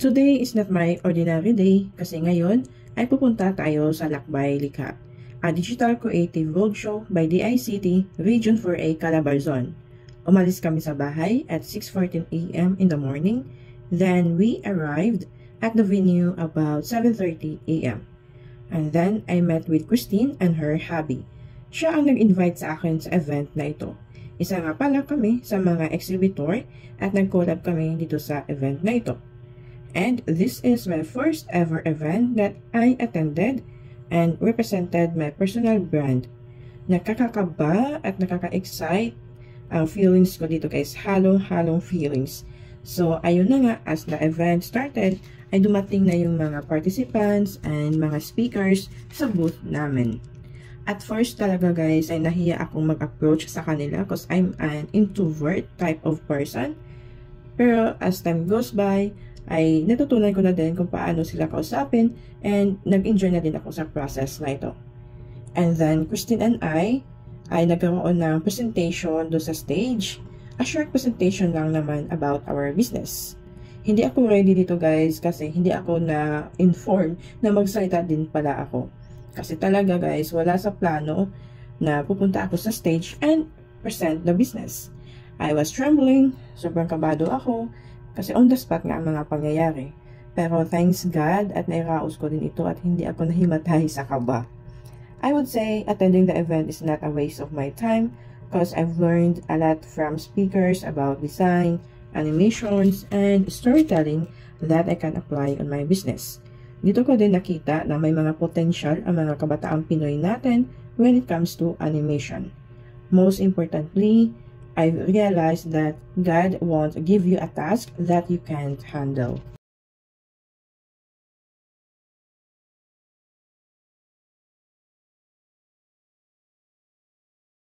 Today is not my ordinary day kasi ngayon ay pupunta tayo sa Lakbay Likha, a digital creative roadshow by DICT Region 4A Calabarzon. Umalis kami sa bahay at 6:14 a.m. in the morning, then we arrived at the venue about 7:30 a.m. And then I met with Christine and her hubby. Siya ang nag-invite sa akin sa event na ito. Isa nga pala kami sa mga exhibitor at nag-collab kami dito sa event na ito. And this is my first ever event that I attended and represented my personal brand. Nakakakaba at nakaka-excite ang feelings ko dito guys. Halong-halong feelings. So, ayun na nga, as the event started, ay dumating na yung mga participants and mga speakers sa booth namin. At first talaga guys, ay nahiya akong mag-approach sa kanila because I'm an introvert type of person. Pero as time goes by, ay natutunan ko na din kung paano sila kausapin and nag-enjoy na din ako sa process na ito. And then, Christine and I ay nagkaroon ng presentation do sa stage. A short presentation lang naman about our business. Hindi ako ready dito guys kasi hindi ako na-inform na magsalita din pala ako. Kasi talaga guys, wala sa plano na pupunta ako sa stage and present the business. I was trembling, sobrang kabado ako, kasi on the spot nga ang mga pangyayari. Pero thanks God at nairaos ko din ito at hindi ako nahimatay sa kaba. I would say attending the event is not a waste of my time because I've learned a lot from speakers about design, animations, and storytelling that I can apply on my business. Dito ko din nakita na may mga potential ang mga kabataang Pinoy natin when it comes to animation. Most importantly, I realized that God won't give you a task that you can't handle.